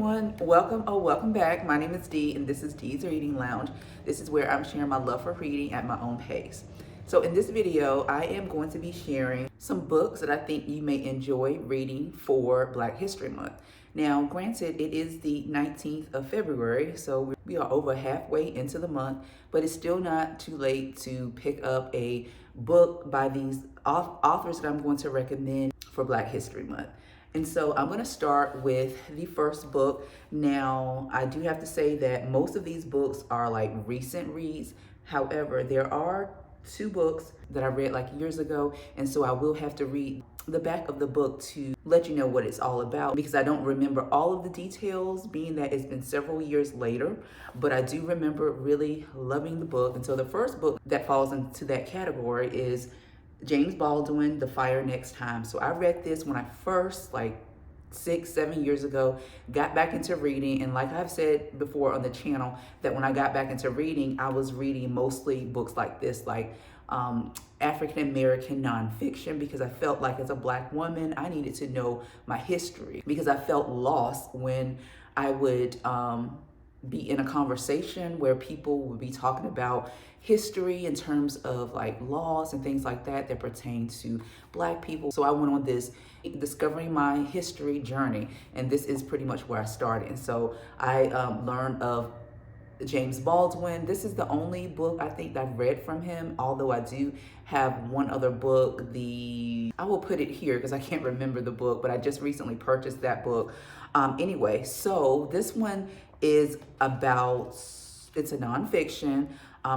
everyone, welcome back. My name is Dee and this is Dee's Reading Lounge. This is where I'm sharing my love for reading at my own pace. So in this video, I am going to be sharing some books that I think you may enjoy reading for Black History Month. Now, granted, it is the 19th of February, so we are over halfway into the month, but it's still not too late to pick up a book by these authors that I'm going to recommend for Black History Month. And so I'm going to start with the first book. Now, I do have to say that most of these books are like recent reads. However, there are two books that I read like years ago, and so I will have to read the back of the book to let you know what it's all about, because I don't remember all of the details, being that it's been several years later, but I do remember really loving the book. And so the first book that falls into that category is James Baldwin, The Fire Next Time. So I read this when I first, like 6-7 years ago, got back into reading. And like I've said before on the channel, that when I got back into reading, I was reading mostly books like this, like African American nonfiction, because I felt like as a Black woman, I needed to know my history, because I felt lost when I would be in a conversation where people would be talking about history in terms of like laws and things like that that pertain to Black people. So I went on this discovering my history journey, and this is pretty much where I started. And so I learned of James Baldwin. This is the only book I think I've read from him, although I do have one other book. I will put it here because I can't remember the book, but I just recently purchased that book. Anyway, so this one is about, it's a nonfiction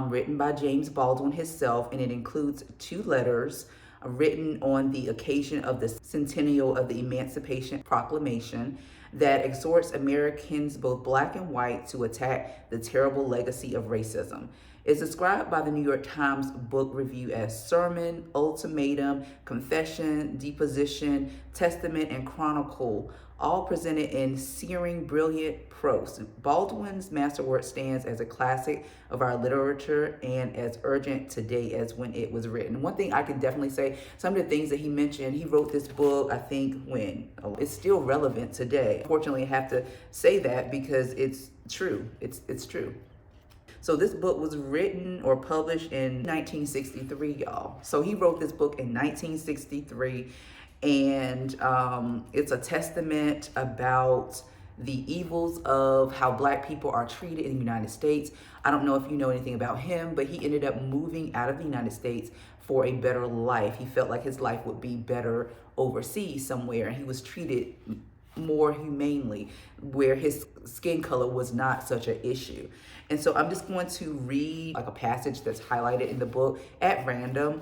written by James Baldwin himself, and it includes 2 letters written on the occasion of the centennial of the Emancipation Proclamation that exhorts Americans, both Black and white, to attack the terrible legacy of racism. It's described by the New York Times Book Review as sermon, ultimatum, confession, deposition, testament, and chronicle, all presented in searing, brilliant prose. Baldwin's masterwork stands as a classic of our literature and as urgent today as when it was written. One thing I can definitely say, some of the things that he mentioned, he wrote this book, I think, when it's still relevant today. Unfortunately, I have to say that because it's true. It's true. So this book was written or published in 1963, y'all. So he wrote this book in 1963, and it's a testament about the evils of how Black people are treated in the United States. I don't know if you know anything about him, but he ended up moving out of the United States for a better life. He felt like his life would be better overseas somewhere, and he was treated more humanely, where his skin color was not such an issue. And so I'm just going to read like a passage that's highlighted in the book at random.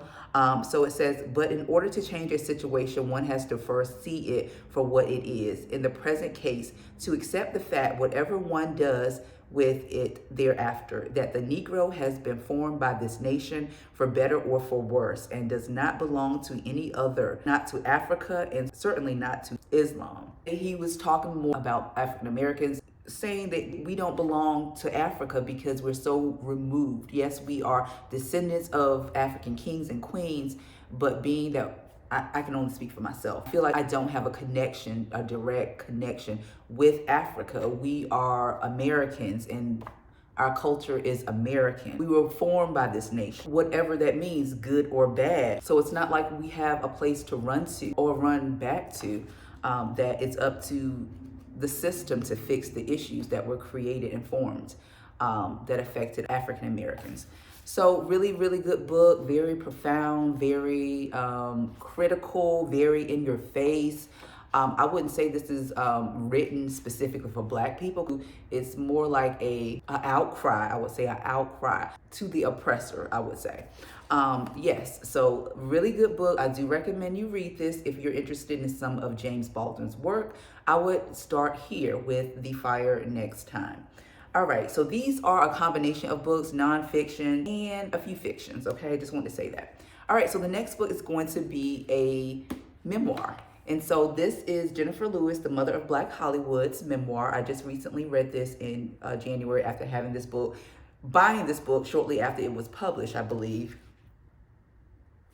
So it says, but in order to change a situation, one has to first see it for what it is. In the present case, to accept the fact, whatever one does with it thereafter, that the Negro has been formed by this nation for better or for worse, and does not belong to any other, not to Africa, and certainly not to Islam. He was talking more about African Americans, saying that we don't belong to Africa because we're so removed. Yes, we are descendants of African kings and queens, but being that I can only speak for myself, I feel like I don't have a direct connection with Africa. We are Americans, and our culture is American. We were formed by this nation, whatever that means, good or bad. So it's not like we have a place to run to or run back to, that it's up to the system to fix the issues that were created and formed that affected African Americans. So really, really good book, very profound, very critical, very in your face. I wouldn't say this is written specifically for Black people. It's more like a outcry, I would say, an outcry to the oppressor, I would say. Yes, so really good book. I do recommend you read this if you're interested in some of James Baldwin's work. I would start here with The Fire Next Time. All right, so these are a combination of books, nonfiction, and a few fictions, okay? I just wanted to say that. All right, so the next book is going to be a memoir. And so this is Jennifer Lewis, the mother of Black Hollywood's memoir. I just recently read this in January after having this book, buying this book shortly after it was published, I believe.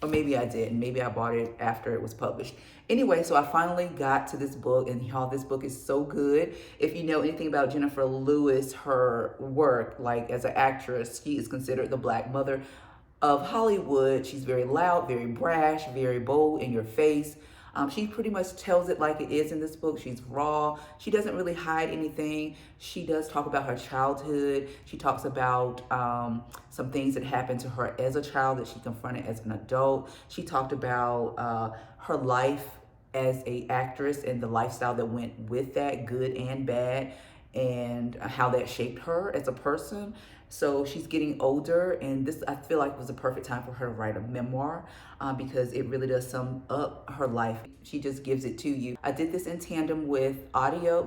Or maybe I didn't. Maybe I bought it after it was published. Anyway, so I finally got to this book, and y'all, this book is so good. If you know anything about Jennifer Lewis, her work, like as an actress, she is considered the Black mother of Hollywood. She's very loud, very brash, very bold in your face. She pretty much tells it like it is in this book. She's raw. She doesn't really hide anything. She does talk about her childhood. She talks about some things that happened to her as a child that she confronted as an adult. She talked about her life as a actress and the lifestyle that went with that, good and bad, and how that shaped her as a person. So she's getting older, and this, I feel like, was the perfect time for her to write a memoir because it really does sum up her life. She just gives it to you. I did this in tandem with audio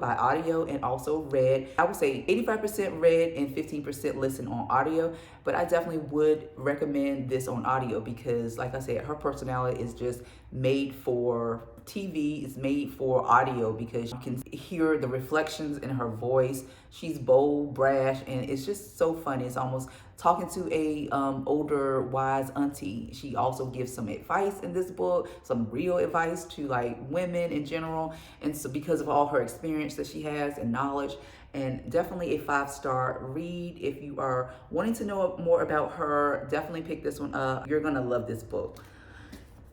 and also read. I would say 85% read and 15% listen on audio, but I definitely would recommend this on audio because, like I said, her personality is just made for TV. It's made for audio because you can hear the reflections in her voice. She's bold, brash, and it's just so funny. It's almost talking to a older, wise auntie. She also gives some advice in this book, some real advice to like women in general. And so because of all her experience that she has and knowledge, and definitely a 5-star read. If you are wanting to know more about her, definitely pick this one up. You're gonna love this book.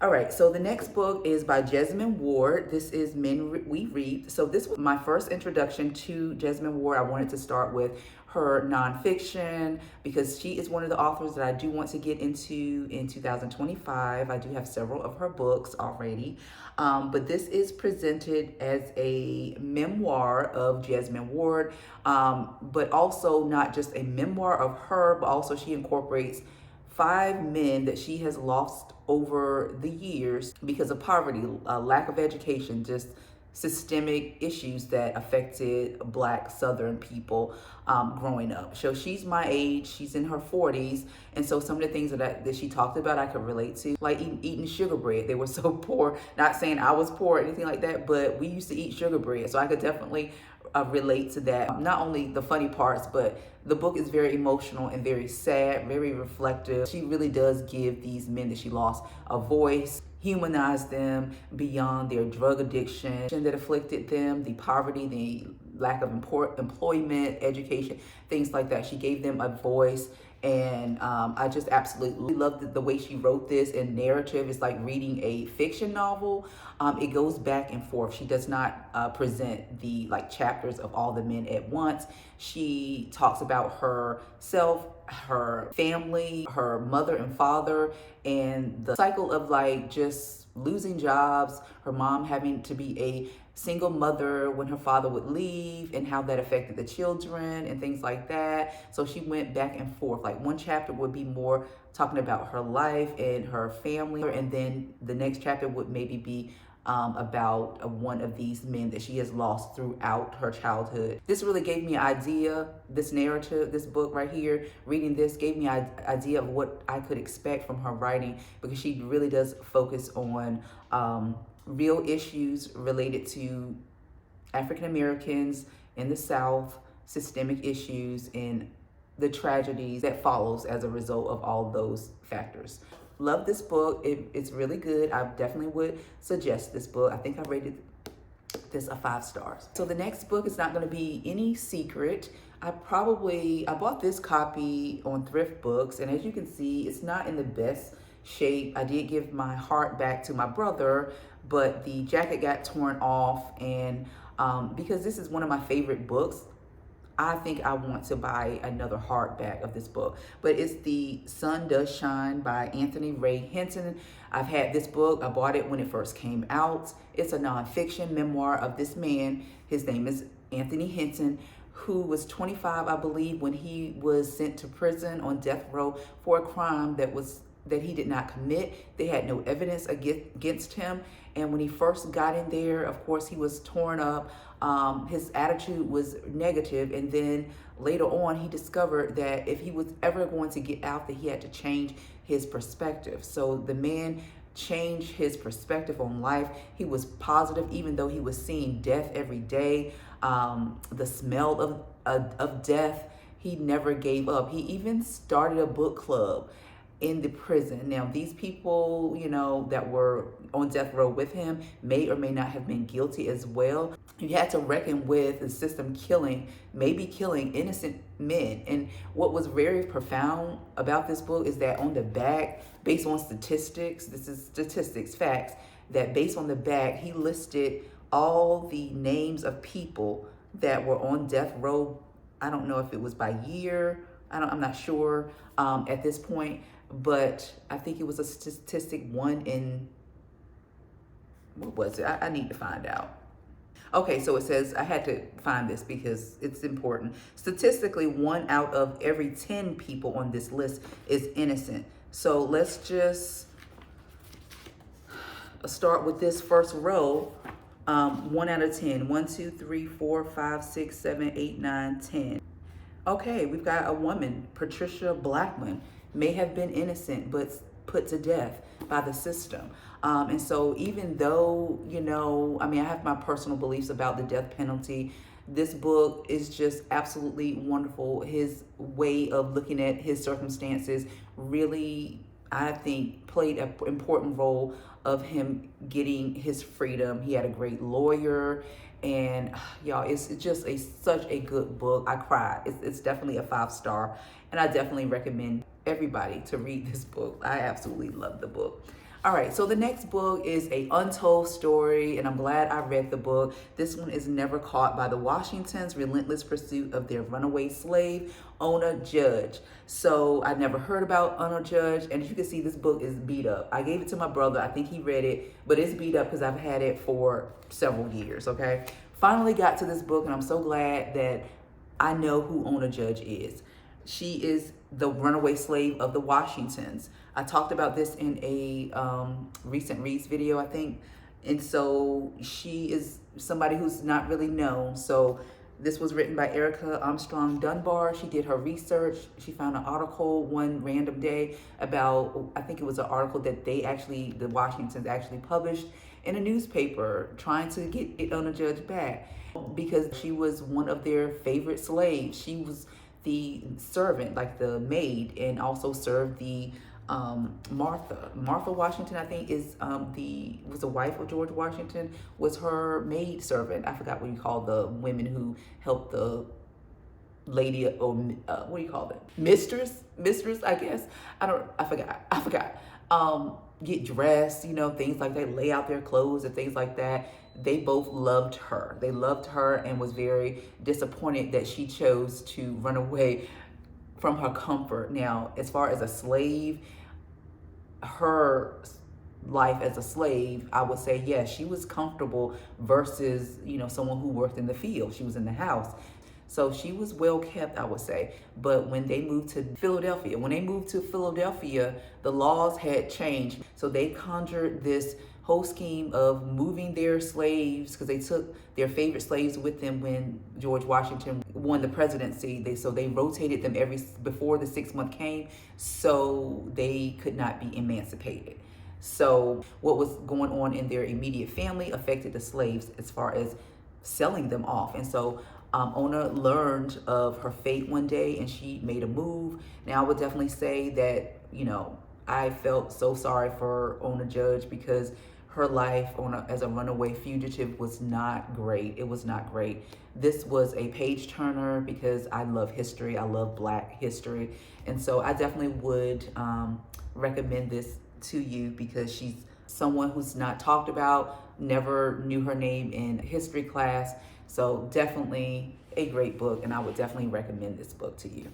All right, so the next book is by Jesmyn Ward. This is Men We Reap. So this was my first introduction to Jesmyn Ward. I wanted to start with her nonfiction because she is one of the authors that I do want to get into in 2025. I do have several of her books already, but this is presented as a memoir of Jesmyn Ward, but also not just a memoir of her, but also she incorporates 5 men that she has lost over the years because of poverty, lack of education, just systemic issues that affected Black Southern people growing up. So she's my age, she's in her 40s, and so some of the things that she talked about I could relate to, like eating sugar bread. They were so poor, not saying I was poor or anything like that, but we used to eat sugar bread, so I could definitely relate to that. Not only the funny parts, but the book is very emotional and very sad, very reflective. She really does give these men that she lost a voice, humanize them beyond their drug addiction that afflicted them, the poverty, the lack of employment, education, things like that. She gave them a voice, and I just absolutely loved the way she wrote this. And narrative is like reading a fiction novel. It goes back and forth. She does not present the like chapters of all the men at once. She talks about herself, her family, her mother and father, and the cycle of like just losing jobs, her mom having to be a single mother when her father would leave, and how that affected the children and things like that. So she went back and forth. Like one chapter would be more talking about her life and her family, and then the next chapter would maybe be about one of these men that she has lost throughout her childhood. This really gave me an idea, this narrative, this book right here, reading this gave me an idea of what I could expect from her writing, because she really does focus on real issues related to African Americans in the South, systemic issues, and the tragedies that follows as a result of all those factors. Love this book. It's really good. I definitely would suggest this book. I think I rated this a 5 stars. So the next book is not going to be any secret. I bought this copy on Thrift Books, and as you can see, it's not in the best shape. I did give my heart back to my brother, but the jacket got torn off, and because this is one of my favorite books, I think I want to buy another hardback of this book. But it's The Sun Does Shine by Anthony Ray Hinton. I've had this book. I bought it when it first came out. It's a nonfiction memoir of this man. His name is Anthony Hinton, who was 25, I believe, when he was sent to prison on death row for a crime that he did not commit. They had no evidence against him. And when he first got in there, of course, he was torn up. His attitude was negative. And then later on, he discovered that if he was ever going to get out, that he had to change his perspective. So the man changed his perspective on life. He was positive, even though he was seeing death every day. The smell of death, he never gave up. He even started a book club. in the prison. Now, these people, that were on death row with him may or may not have been guilty as well. You had to reckon with the system maybe killing innocent men. And what was very profound about this book is that on the back, based on statistics, this is statistics, facts, that based on the back, he listed all the names of people that were on death row. I don't know if it was by year. I'm not sure at this point, but I think it was a statistic one in, what was it? I need to find out. Okay, so it says, I had to find this because it's important. Statistically, 1 out of every 10 people on this list is innocent. So let's just start with this first row. 1 out of 10. 1, 2, 3, 4, 5, 6, 7, 8, 9, 10. Okay, we've got a woman, Patricia Blackman, may have been innocent, but put to death by the system. And so even though, I have my personal beliefs about the death penalty, this book is just absolutely wonderful. His way of looking at his circumstances really, I think, played an important role of him getting his freedom. He had a great lawyer. And y'all, it's just such a good book. I cried. It's definitely a 5-star. And I definitely recommend everybody to read this book. I absolutely love the book. All right, so the next book is A Untold Story, and I'm glad I read the book. This one is Never Caught by the Washingtons, Relentless Pursuit of Their Runaway Slave, Ona Judge. So I never heard about Ona Judge, and as you can see, this book is beat up. I gave it to my brother. I think he read it, but it's beat up because I've had it for several years, okay? Finally got to this book, and I'm so glad that I know who Ona Judge is. She is the runaway slave of the Washingtons. I talked about this in a recent Reads video, I think. And so she is somebody who's not really known. So this was written by Erica Armstrong Dunbar. She did her research. She found an article one random day about, I think it was an article that the Washingtons actually published in a newspaper trying to get it on a judge back because she was one of their favorite slaves. She was the servant, like the maid, and also served the Martha Washington, I think, was the wife of George Washington, was her maid servant. I forgot what you call the women who helped the lady, or what do you call it? Mistress, I guess. I forgot. Get dressed, things like that, lay out their clothes and things like that. They both loved her. They loved her and was very disappointed that she chose to run away from her comfort. Now, as far as a slave, her life as a slave, I would say, yes, she was comfortable versus, someone who worked in the field. She was in the house. So she was well kept, I would say. But when they moved to Philadelphia, the laws had changed. So they conjured this whole scheme of moving their slaves, because they took their favorite slaves with them when George Washington won the presidency. They rotated them before the 6 month came, so they could not be emancipated. So what was going on in their immediate family affected the slaves as far as selling them off. And so Ona learned of her fate one day and she made a move. Now, I would definitely say that, I felt so sorry for Ona Judge because her life as a runaway fugitive was not great. It was not great. This was a page turner because I love history. I love Black history. And so I definitely would recommend this to you because she's someone who's not talked about, never knew her name in history class. So definitely a great book, and I would definitely recommend this book to you.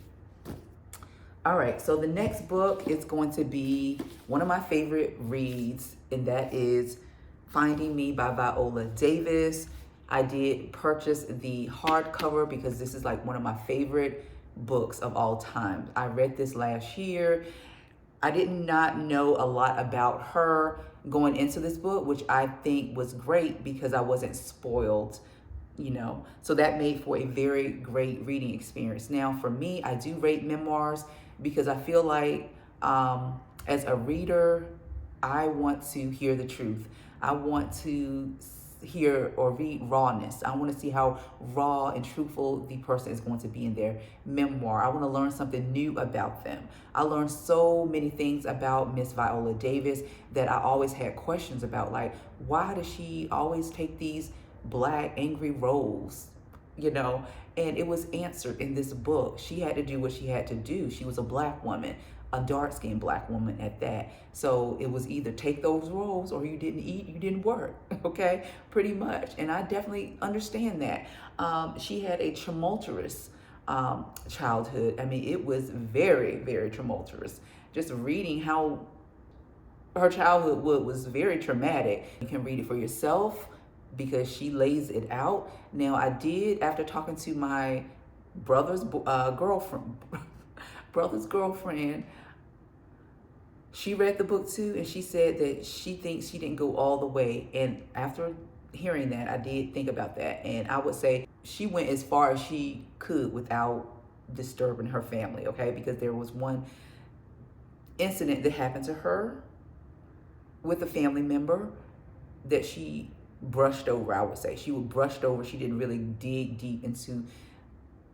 All right, so the next book is going to be one of my favorite reads, and that is Finding Me by Viola Davis. I did purchase the hardcover because this is like one of my favorite books of all time. I read this last year. I did not know a lot about her going into this book, which I think was great because I wasn't spoiled. So that made for a very great reading experience. Now, for me, I do rate memoirs because I feel like as a reader, I want to hear the truth. I want to hear or read rawness. I want to see how raw and truthful the person is going to be in their memoir. I want to learn something new about them. I learned so many things about Miss Viola Davis that I always had questions about, like, why does she always take these black angry roles, you know? And it was answered in this book. She had to do what she had to do. She was a black woman, a dark-skinned black woman at that. So it was either take those roles or you didn't eat, you didn't work, okay? Pretty much. And I definitely understand that. She had a tumultuous childhood. I mean, it was very, very tumultuous. Just reading how her childhood was very traumatic. You can read it for yourself because she lays it out. Now, I did, after talking to my brother's girlfriend, she read the book too, and she said that she thinks she didn't go all the way. And after hearing that, I did think about that. And I would say she went as far as she could without disturbing her family, okay? Because there was one incident that happened to her with a family member that she brushed over, I would say. She was brushed over. She didn't really dig deep into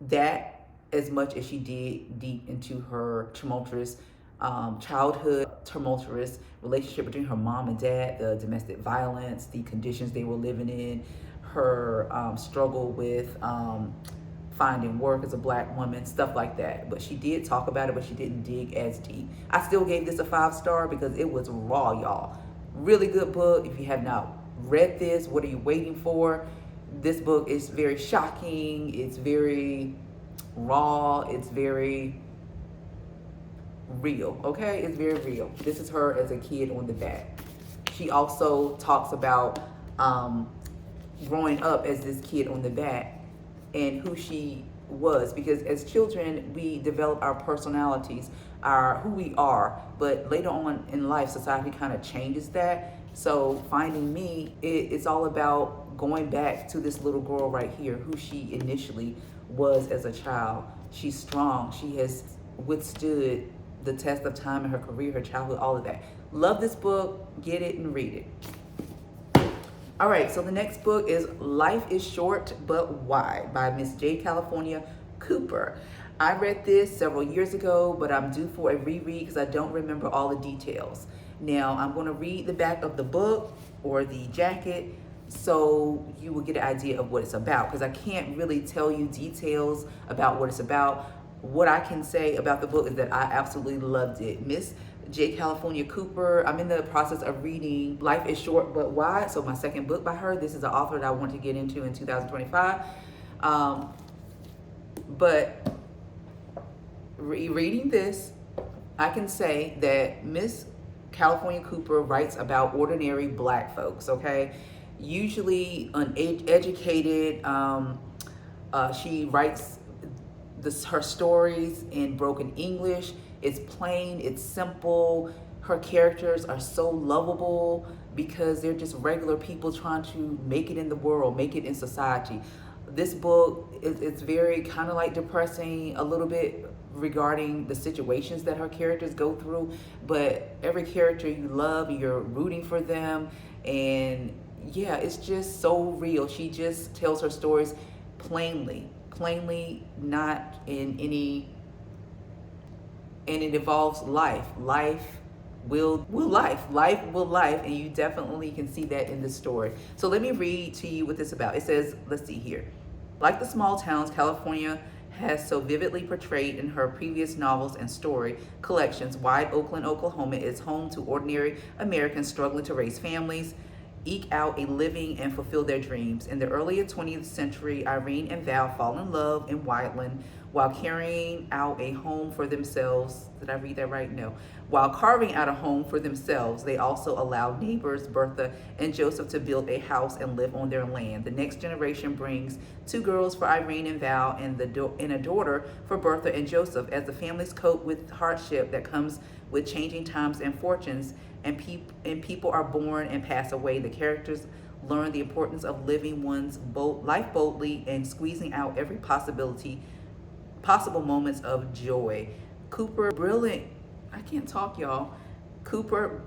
that as much as she did deep into her tumultuous childhood, tumultuous relationship between her mom and dad, the domestic violence, the conditions they were living in, her struggle with finding work as a black woman, stuff like that. But she did talk about it, but she didn't dig as deep. I still gave this a 5-star because it was raw, y'all. Really good book. If you have not read this, what are you waiting for? This book is very shocking. It's very raw. It's very real, okay? It's very real. This is her as a kid on the back. She also talks about growing up as this kid on the back and who she was, because as children we develop our personalities, our who we are, but later on in life society kind of changes that. So finding me, it's all about going back to this little girl right here, who she initially was as a child. She's strong. She has withstood the test of time in her career, her childhood, all of that. Love this book. Get it and read it. All right, so the next book is Life is Short, But Why by Miss J. California Cooper. I read this several years ago, but I'm due for a reread because I don't remember all the details. Now, I'm going to read the back of the book or the jacket so you will get an idea of what it's about, because I can't really tell you details about what it's about. What I can say about the book is that I absolutely loved it. Miss J. California Cooper, I'm in the process of reading Life is Short But Why, so my second book by her. This is an author that I want to get into in 2025. But reading this, I can say that Miss California Cooper writes about ordinary black folks, okay? Usually uneducated. She writes her stories in broken English. It's plain, it's simple. Her characters are so lovable because they're just regular people trying to make it in the world, make it in society. This book, it's very kind of like depressing a little bit regarding the situations that her characters go through, but every character you love, you're rooting for them, and yeah, it's just so real. She just tells her stories plainly, not in any, and it involves life. Life will life, and you definitely can see that in this story. So let me read to you what this is about. It says, let's see here. Like the small towns California has so vividly portrayed in her previous novels and story collections, Wide Oakland, Oklahoma is home to ordinary Americans struggling to raise families, eke out a living, and fulfill their dreams. In the early 20th century, Irene and Val fall in love in Wideland while carrying out a home for themselves. Did I read that right? No. While carving out a home for themselves, they also allow neighbors Bertha and Joseph to build a house and live on their land. The next generation brings 2 girls for Irene and Val and a daughter for Bertha and Joseph. As the families cope with hardship that comes with changing times and fortunes, and people are born and pass away, the characters learn the importance of living one's life boldly and squeezing out every possible moments of joy. Cooper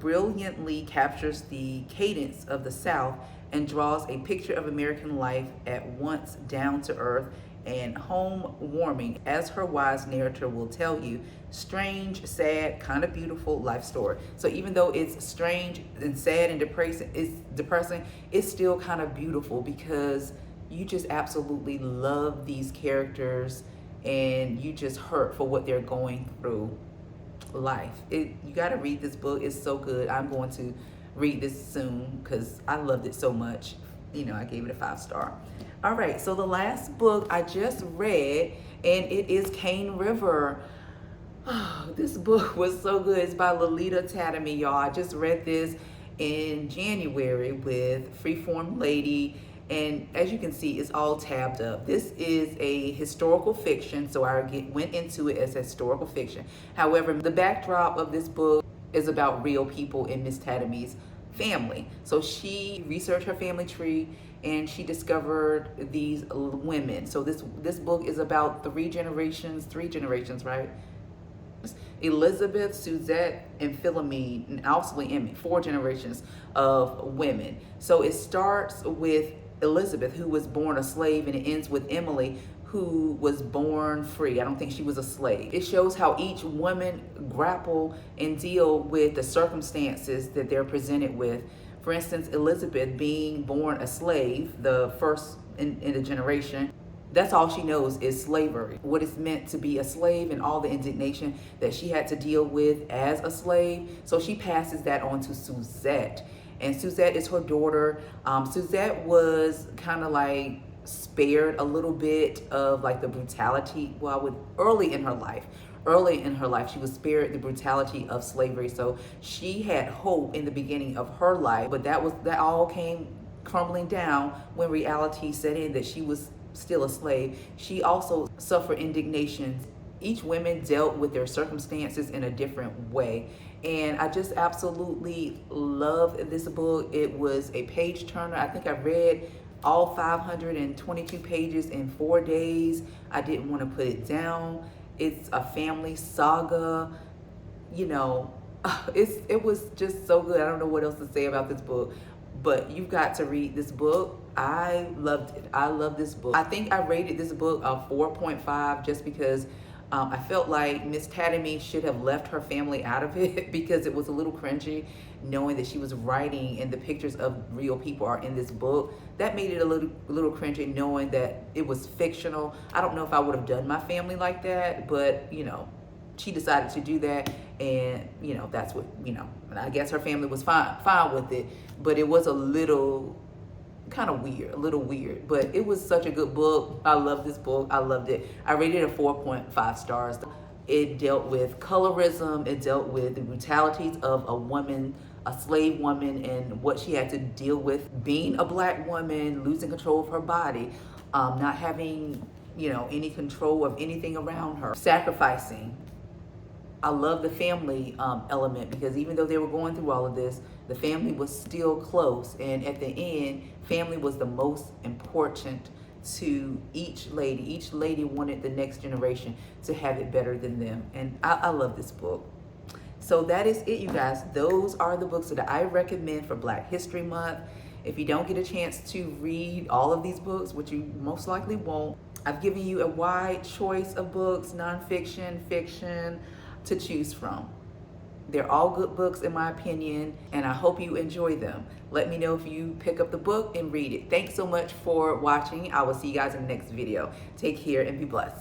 brilliantly captures the cadence of the South and draws a picture of American life at once down to earth and home warming, as her wise narrator will tell you. Strange, sad, kind of beautiful life story. So even though it's strange and sad and depressing, it's still kind of beautiful because you just absolutely love these characters and you just hurt for what they're going through life. You got to read this book. It's so good. I'm going to read this soon because I loved it so much. You know, I gave it a 5-star. All right, so the last book I just read, and it is Cane River. Oh, this book was so good. It's by Lolita Tatamy, y'all. I just read this in January with Freeform Lady, and as you can see, it's all tabbed up. This is a historical fiction, so I went into it as historical fiction. However, the backdrop of this book is about real people in Miss Tatamy's family. So she researched her family tree and she discovered these women. So this book is about three generations, right? Elizabeth, Suzette, and Philomene, and also Emmy, 4 generations of women. So it starts with Elizabeth, who was born a slave, and it ends with Emily, who was born free. I don't think she was a slave. It shows how each woman grapple and deal with the circumstances that they're presented with. For instance, Elizabeth being born a slave, the first in a generation, that's all she knows is slavery. What it's meant to be a slave and all the indignation that she had to deal with as a slave. So she passes that on to Suzette. And Suzette is her daughter. Suzette was kind of like spared a little bit of like the brutality, early in her life. She was spared the brutality of slavery. So she had hope in the beginning of her life, but that all came crumbling down when reality set in that she was still a slave. She also suffered indignation. Each woman dealt with their circumstances in a different way. And I just absolutely love this book. It was a page turner. I think I read all 522 pages in 4 days. I didn't want to put it down. It's a family saga. You know, it was just so good. I don't know what else to say about this book, but you've got to read this book. I loved it. I love this book. I think I rated this book a 4.5 just because I felt like Miss Tatamy should have left her family out of it because it was a little cringy knowing that she was writing and the pictures of real people are in this book. That made it a little cringy knowing that it was fictional. I don't know if I would have done my family like that, but you know, she decided to do that, and you know, that's what, you know, and I guess her family was fine with it, but it was a little kind of weird, a little weird, but it was such a good book. I love this book. I loved it. I rated it 4.5 stars. It dealt with colorism. It dealt with the brutalities of a woman, a slave woman, and what she had to deal with being a black woman, losing control of her body, not having, you know, any control of anything around her, sacrificing. I love the family element because even though they were going through all of this, the family was still close. And at the end, family was the most important to each lady. Each lady wanted the next generation to have it better than them. And I love this book. So that is it, you guys. Those are the books that I recommend for Black History Month. If you don't get a chance to read all of these books, which you most likely won't, I've given you a wide choice of books, nonfiction, fiction, to choose from. They're all good books in my opinion, and I hope you enjoy them. Let me know if you pick up the book and read it. Thanks so much for watching. I will see you guys in the next video. Take care and be blessed.